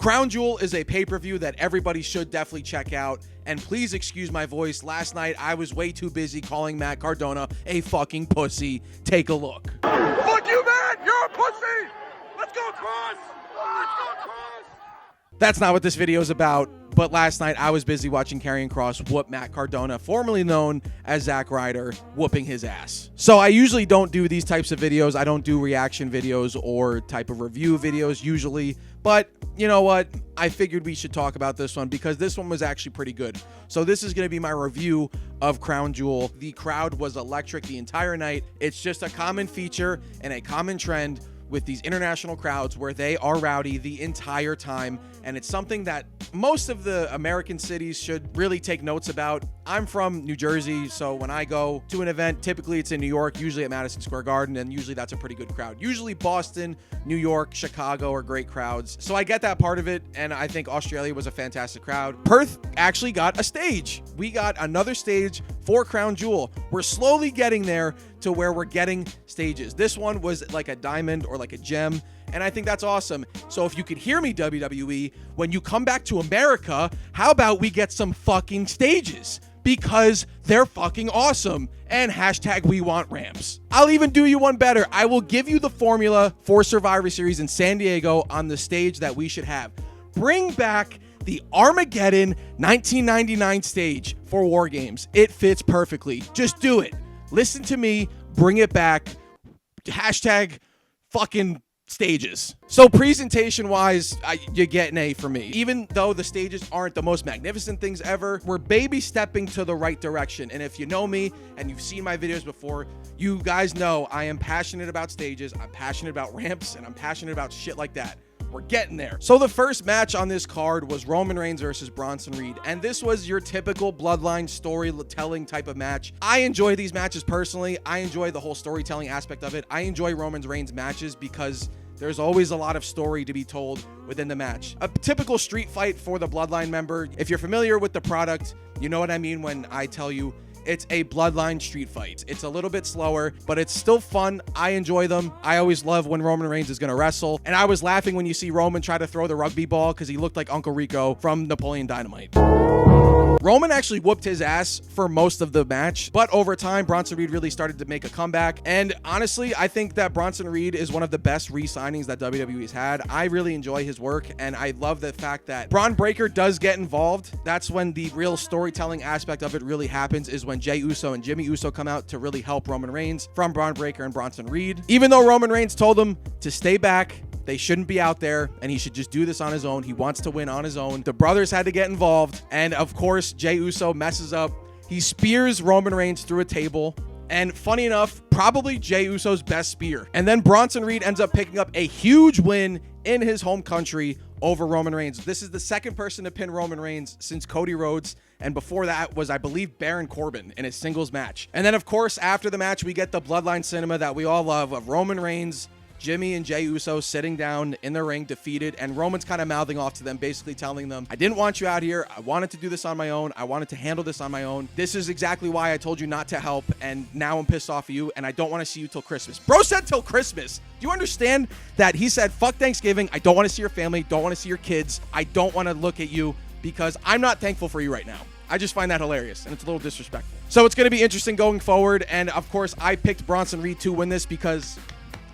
Crown Jewel is a pay-per-view that everybody should definitely check out. And please excuse my voice. Last night, I was way too busy calling Matt Cardona a fucking pussy. Take a look. Fuck you, Matt! You're a pussy! Let's go across! Let's go across! That's not what this video is about. But last night, I was busy watching Karrion Kross whoop Matt Cardona, formerly known as Zack Ryder, whooping his ass. So I usually don't do these types of videos. I don't do reaction videos or type of review videos usually. But you know what? I figured we should talk about this one because this one was actually pretty good. So this is going to be my review of Crown Jewel. The crowd was electric the entire night. It's just a common feature and a common trend with these international crowds where they are rowdy the entire time. And it's something that most of the American cities should really take notes about. I'm from New Jersey, so when I go to an event, typically it's in New York, usually at Madison Square Garden, and usually that's a pretty good crowd. Usually Boston, New York, Chicago are great crowds. So I get that part of it, and I think Australia was a fantastic crowd. Perth actually got a stage. We got another stage for Crown Jewel. We're slowly getting there to where we're getting stages. This one was like a diamond or like a gem, and I think that's awesome. So if you could hear me, WWE, when you come back to America, how about we get some fucking stages? Because they're fucking awesome. And hashtag we want ramps. I'll even do you one better. I will give you the formula for Survivor Series in San Diego on the stage that we should have. Bring back the Armageddon 1999 stage for War Games. It fits perfectly. Just do it. Listen to me. Bring it back. Hashtag fucking stages. So presentation wise, you get an A for me. Even though the stages aren't the most magnificent things ever, we're baby stepping to the right direction. And if you know me and you've seen my videos before, you guys know I am passionate about stages, I'm passionate about ramps, and I'm passionate about shit like that. We're getting there. So the first match on this card was Roman Reigns versus Bronson Reed. And this was your typical Bloodline storytelling type of match. I enjoy these matches personally. I enjoy the whole storytelling aspect of it. I enjoy Roman Reigns matches because there's always a lot of story to be told within the match. A typical street fight for the Bloodline member. If you're familiar with the product, you know what I mean when I tell you it's a Bloodline street fight. It's a little bit slower, but it's still fun. I enjoy them. I always love when Roman Reigns is going to wrestle. And I was laughing when you see Roman try to throw the rugby ball because he looked like Uncle Rico from Napoleon Dynamite. Roman actually whooped his ass for most of the match, but over time, Bronson Reed really started to make a comeback. And honestly, I think that Bronson Reed is one of the best re-signings that WWE's had. I really enjoy his work, and I love the fact that Braun Breaker does get involved. That's when the real storytelling aspect of it really happens, is when Jey Uso and Jimmy Uso come out to really help Roman Reigns from Braun Breaker and Bronson Reed. Even though Roman Reigns told him to stay back, they shouldn't be out there, and he should just do this on his own. He wants to win on his own. The brothers had to get involved, and of course, Jey Uso messes up. He spears Roman Reigns through a table, and funny enough, probably Jey Uso's best spear. And then Bronson Reed ends up picking up a huge win in his home country over Roman Reigns. This is the second person to pin Roman Reigns since Cody Rhodes, and before that was, I believe, Baron Corbin in a singles match. And then, of course, after the match, we get the Bloodline cinema that we all love of Roman Reigns, Jimmy and Jey Uso sitting down in the ring, defeated, and Roman's kind of mouthing off to them, basically telling them, I didn't want you out here. I wanted to do this on my own. I wanted to handle this on my own. This is exactly why I told you not to help, and now I'm pissed off at you, and I don't want to see you till Christmas. Bro said till Christmas. Do you understand that he said, fuck Thanksgiving. I don't want to see your family. Don't want to see your kids. I don't want to look at you because I'm not thankful for you right now. I just find that hilarious, and it's a little disrespectful. So it's going to be interesting going forward, and of course, I picked Bronson Reed to win this because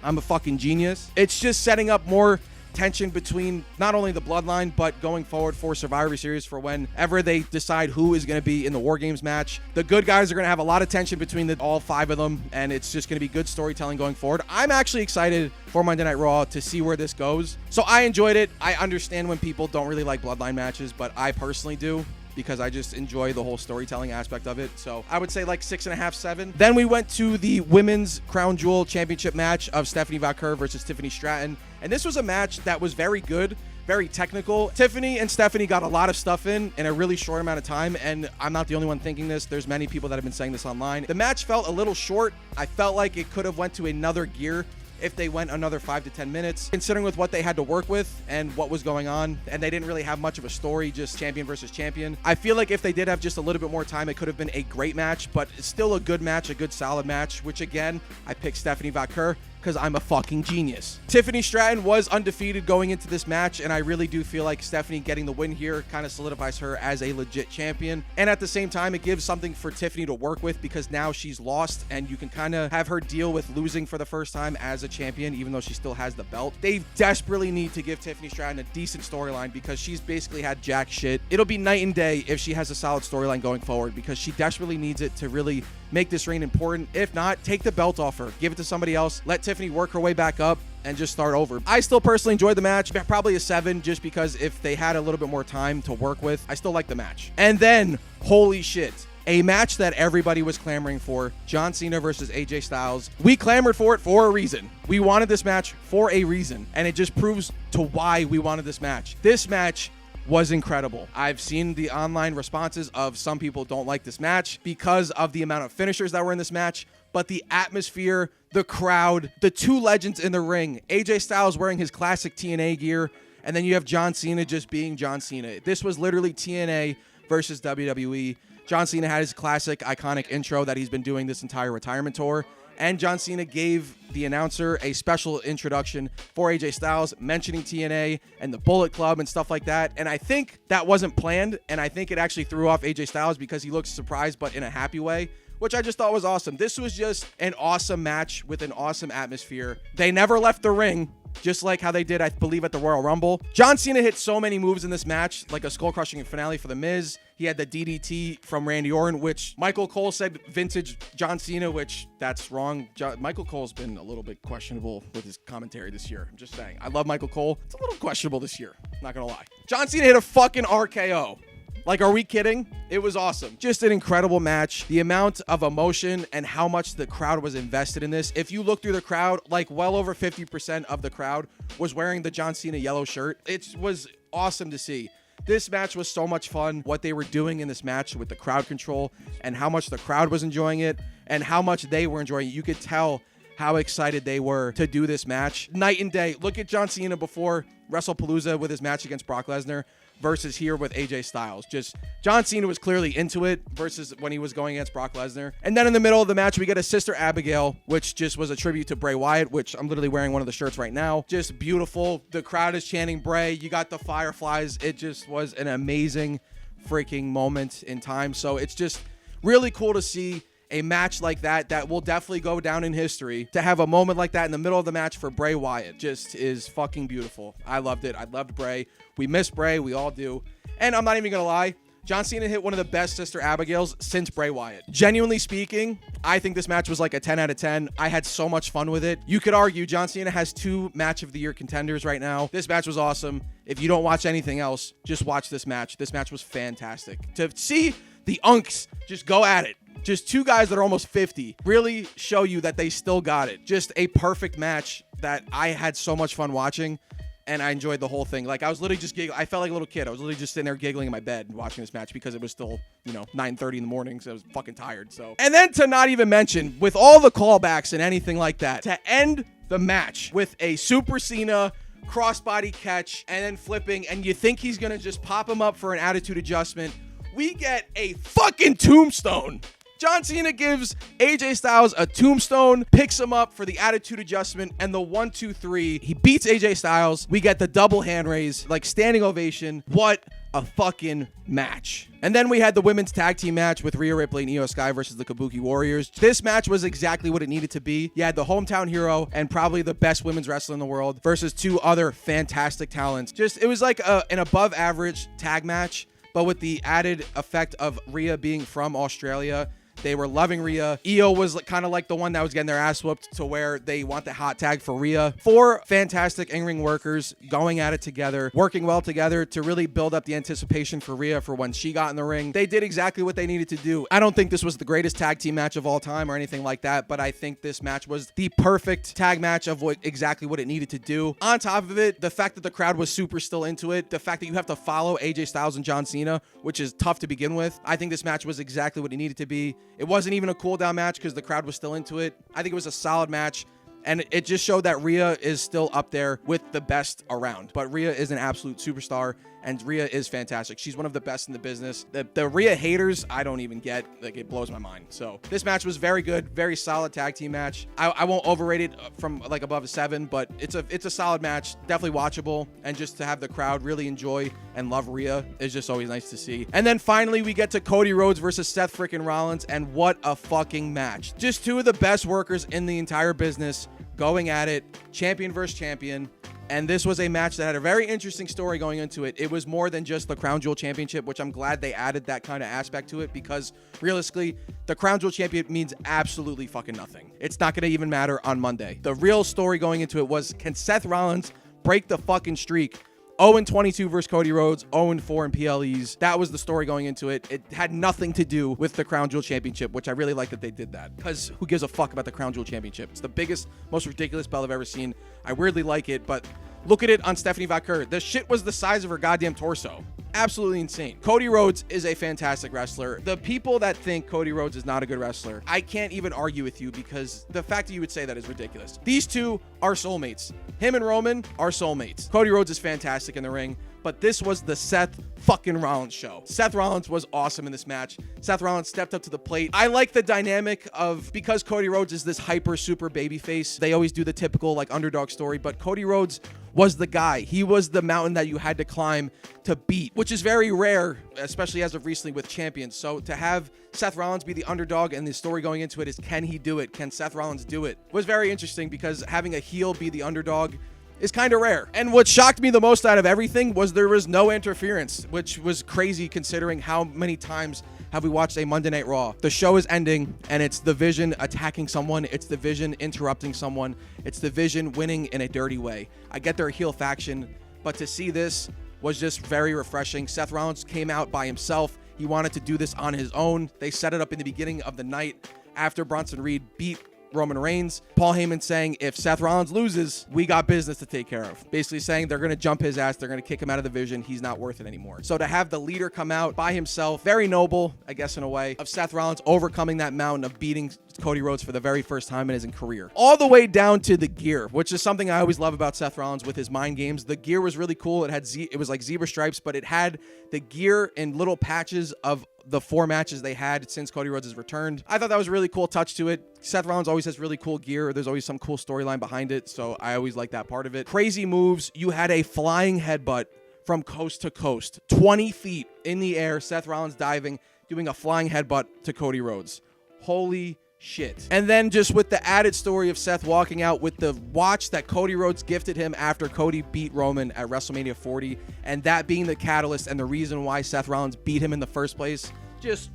I'm a fucking genius. It's just setting up more tension between not only the Bloodline, but going forward for Survivor Series for whenever they decide who is going to be in the War Games match. The good guys are going to have a lot of tension between all five of them, and it's just going to be good storytelling going forward. I'm actually excited for Monday Night Raw to see where this goes. So I enjoyed it. I understand when people don't really like Bloodline matches, but I personally do, because I just enjoy the whole storytelling aspect of it. So I would say like 6.5, 7. Then we went to the Women's Crown Jewel Championship match of Stephanie Vaquer versus Tiffany Stratton. And this was a match that was very good, very technical. Tiffany and Stephanie got a lot of stuff in a really short amount of time, and I'm not the only one thinking this. There's many people that have been saying this online. The match felt a little short. I felt like it could have went to another gear if they went another 5 to 10 minutes, considering with what they had to work with and what was going on, and they didn't really have much of a story, just champion versus champion. I feel like if they did have just a little bit more time, it could have been a great match, but it's still a good match, a good solid match, which again, I picked Stephanie Vaquer because I'm a fucking genius. Tiffany Stratton was undefeated going into this match, and I really do feel like Stephanie getting the win here kind of solidifies her as a legit champion. And at the same time, it gives something for Tiffany to work with because now she's lost, and you can kind of have her deal with losing for the first time as a champion, even though she still has the belt. They desperately need to give Tiffany Stratton a decent storyline because she's basically had jack shit. It'll be night and day if she has a solid storyline going forward because she desperately needs it to really make this reign important. If not, take the belt off her, give it to somebody else, let Tiffany work her way back up and just start over. I still personally enjoyed the match, probably a 7, just because if they had a little bit more time to work with, I still like the match. And then, holy shit, a match that everybody was clamoring for, John Cena versus AJ Styles. We clamored for it for a reason. We wanted this match for a reason, and it just proves to why we wanted this match. This match was incredible. I've seen the online responses of some people don't like this match because of the amount of finishers that were in this match, but the atmosphere, the crowd, the two legends in the ring, AJ Styles wearing his classic TNA gear, and then you have John Cena just being John Cena. This was literally TNA versus WWE. John Cena had his classic iconic intro that he's been doing this entire retirement tour. And John Cena gave the announcer a special introduction for AJ Styles, mentioning TNA and the Bullet Club and stuff like that. And I think that wasn't planned, and I think it actually threw off AJ Styles because he looked surprised, but in a happy way, which I just thought was awesome. This was just an awesome match with an awesome atmosphere. They never left the ring, just like how they did, I believe, at the Royal Rumble. John Cena hit so many moves in this match, like a skull-crushing finale for The Miz. He had the DDT from Randy Orton, which Michael Cole said vintage John Cena, which that's wrong. Michael Cole's been a little bit questionable with his commentary this year. I'm just saying. I love Michael Cole. It's a little questionable this year. Not gonna lie. John Cena hit a fucking RKO. Like, are we kidding? It was awesome. Just an incredible match. The amount of emotion and how much the crowd was invested in this. If you look through the crowd, like well over 50% of the crowd was wearing the John Cena yellow shirt. It was awesome to see. This match was so much fun. What they were doing in this match with the crowd control and how much the crowd was enjoying it and how much they were enjoying it. You could tell how excited they were to do this match. Night and day. Look at John Cena before WrestlePalooza with his match against Brock Lesnar versus here with AJ Styles. Just John Cena was clearly into it versus when he was going against Brock Lesnar. And then in the middle of the match, we get a Sister Abigail, which just was a tribute to Bray Wyatt, which I'm literally wearing one of the shirts right now. Just beautiful. The crowd is chanting Bray. You got the fireflies. It just was an amazing freaking moment in time. So it's just really cool to see a match like that will definitely go down in history. To have a moment like that in the middle of the match for Bray Wyatt just is fucking beautiful. I loved it. I loved Bray. We miss Bray. We all do. And I'm not even gonna lie, John Cena hit one of the best Sister Abigails since Bray Wyatt. Genuinely speaking, I think this match was like a 10 out of 10. I had so much fun with it. You could argue John Cena has 2 match of the year contenders right now. This match was awesome. If you don't watch anything else, just watch this match. This match was fantastic. To see the Unks just go at it. Just 2 guys that are almost 50 really show you that they still got it. Just a perfect match that I had so much fun watching, and I enjoyed the whole thing. Like, I was literally just giggling. I felt like a little kid. I was literally just sitting there giggling in my bed watching this match because it was still, 9:30 in the morning, so I was fucking tired. So, and then to not even mention, with all the callbacks and anything like that, to end the match with a Super Cena crossbody catch and then flipping, and you think he's gonna just pop him up for an attitude adjustment, we get a fucking tombstone. John Cena gives AJ Styles a tombstone, picks him up for the attitude adjustment, and the 1, 2, 3. He beats AJ Styles. We get the double hand raise, like standing ovation. What a fucking match. And then we had the women's tag team match with Rhea Ripley and Iyo Sky versus the Kabuki Warriors. This match was exactly what it needed to be. You had the hometown hero and probably the best women's wrestler in the world versus 2 other fantastic talents. It was like an above average tag match, but with the added effect of Rhea being from Australia. They were loving Rhea. Iyo was kind of like the one that was getting their ass whooped to where they want the hot tag for Rhea. 4 fantastic in-ring workers going at it together, working well together to really build up the anticipation for Rhea for when she got in the ring. They did exactly what they needed to do. I don't think this was the greatest tag team match of all time or anything like that, but I think this match was the perfect tag match of exactly what it needed to do. On top of it, the fact that the crowd was super still into it, the fact that you have to follow AJ Styles and John Cena, which is tough to begin with. I think this match was exactly what it needed to be. It wasn't even a cool down match because the crowd was still into it. I think it was a solid match. And it just showed that Rhea is still up there with the best around. But Rhea is an absolute superstar, and Rhea is fantastic. She's one of the best in the business. The Rhea haters, I don't even get. Like, it blows my mind. So this match was very good, very solid tag team match. I won't overrate it from like above a 7, but it's a solid match, definitely watchable, and just to have the crowd really enjoy and love Rhea is just always nice to see. And then finally we get to Cody Rhodes versus Seth freaking Rollins, and what a fucking match. Just two of the best workers in the entire business going at it, champion versus champion. And this was a match that had a very interesting story going into it. It was more than just the Crown Jewel Championship, which I'm glad they added that kind of aspect to it, because realistically, the Crown Jewel Champion means absolutely fucking nothing. It's not going to even matter on Monday. The real story going into it was, can Seth Rollins break the fucking streak? 0-22 versus Cody Rhodes, 0-4 in PLEs. That was the story going into it. It had nothing to do with the Crown Jewel Championship, which I really like that they did that, because who gives a fuck about the Crown Jewel Championship? It's the biggest, most ridiculous belt I've ever seen. I weirdly like it, but look at it on Stephanie Vaquer. The shit was the size of her goddamn torso. Absolutely insane. Cody Rhodes is a fantastic wrestler. The people that think Cody Rhodes is not a good wrestler, I can't even argue with you, because the fact that you would say that is ridiculous. These two are soulmates. Him and Roman are soulmates. Cody Rhodes is fantastic in the ring, but this was the Seth fucking Rollins show. Seth Rollins was awesome in this match. Seth Rollins stepped up to the plate. I like the dynamic of, because Cody Rhodes is this hyper super babyface, they always do the typical like underdog story, but Cody Rhodes was the guy. He was the mountain that you had to climb to beat, which is very rare, especially as of recently with champions. So to have Seth Rollins be the underdog, and the story going into it is, can he do it? Can Seth Rollins do it? Was very interesting, because having a heel be the underdog is kind of rare. And what shocked me the most out of everything was there was no interference, which was crazy considering how many times have we watched a Monday Night Raw. The show is ending, and it's the Vision attacking someone. It's the Vision interrupting someone. It's the Vision winning in a dirty way. I get their heel faction, but to see this was just very refreshing. Seth Rollins came out by himself. He wanted to do this on his own. They set it up in the beginning of the night after Bronson Reed beat Roman Reigns. Paul Heyman saying, if Seth Rollins loses, we got business to take care of. Basically saying they're going to jump his ass. They're going to kick him out of the Vision. He's not worth it anymore. So to have the leader come out by himself, very noble, I guess in a way, of Seth Rollins overcoming that mountain of beating Cody Rhodes for the very first time in his career. All the way down to the gear, which is something I always love about Seth Rollins with his mind games. The gear was really cool. It was like zebra stripes, but it had the gear in little patches of the 4 matches they had since Cody Rhodes has returned. I thought that was a really cool touch to it. Seth Rollins always has really cool gear. There's always some cool storyline behind it, so I always like that part of it. Crazy moves. You had a flying headbutt from coast to coast, 20 feet in the air. Seth Rollins diving, doing a flying headbutt to Cody Rhodes. Holy shit. And then just with the added story of Seth walking out with the watch that Cody Rhodes gifted him after Cody beat Roman at WrestleMania 40, and that being the catalyst and the reason why Seth Rollins beat him in the first place. Just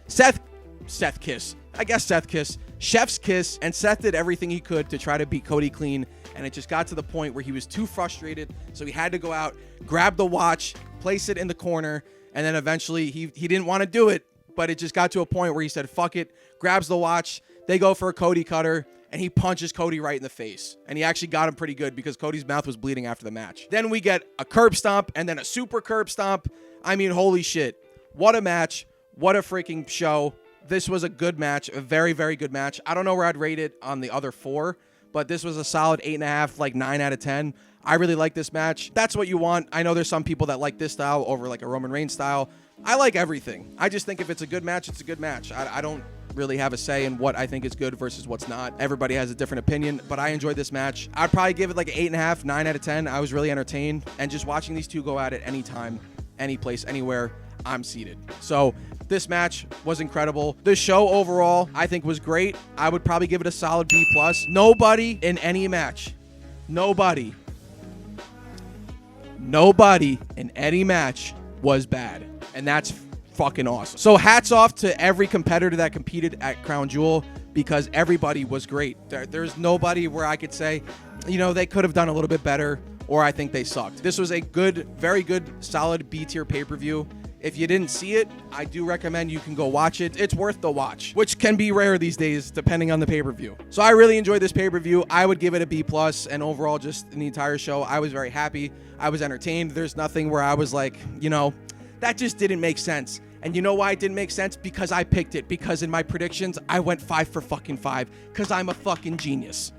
Seth kiss. I guess Seth kiss. Chef's kiss. And Seth did everything he could to try to beat Cody clean, and it just got to the point where he was too frustrated, so he had to go out, grab the watch, place it in the corner, and then eventually he didn't want to do it, but it just got to a point where he said, fuck it, grabs the watch, they go for a Cody cutter, and he punches Cody right in the face. And he actually got him pretty good, because Cody's mouth was bleeding after the match. Then we get a curb stomp, and then a super curb stomp. I mean, holy shit. What a match. What a freaking show. This was a good match, a very, very good match. I don't know where I'd rate it on the other 4, but this was a solid 8.5, like 9 out of 10. I really like this match. That's what you want. I know there's some people that like this style over like a Roman Reigns style. I like everything. I just think if it's a good match, it's a good match. I don't really have a say in what I think is good versus what's not. Everybody has a different opinion, but I enjoyed this match. I'd probably give it like an 8.5, 9 out of 10. I was really entertained, and just watching these two go at it anytime, any place, anywhere, I'm seated. So this match was incredible. The show overall, I think, was great. I would probably give it a solid B+. Nobody in any match, nobody in any match was bad. And that's fucking awesome. So hats off to every competitor that competed at Crown Jewel, because everybody was great. There's nobody where I could say, you know, they could have done a little bit better, or I think they sucked. This was a good, very good, solid B-tier pay-per-view. If you didn't see it, I do recommend you can go watch it. It's worth the watch, which can be rare these days depending on the pay-per-view. So I really enjoyed this pay-per-view. I would give it a B+, and overall, just in the entire show, I was very happy. I was entertained. There's nothing where I was like, you know, that just didn't make sense. And you know why it didn't make sense? Because I picked it. Because in my predictions, I went 5 for fucking 5. Because I'm a fucking genius.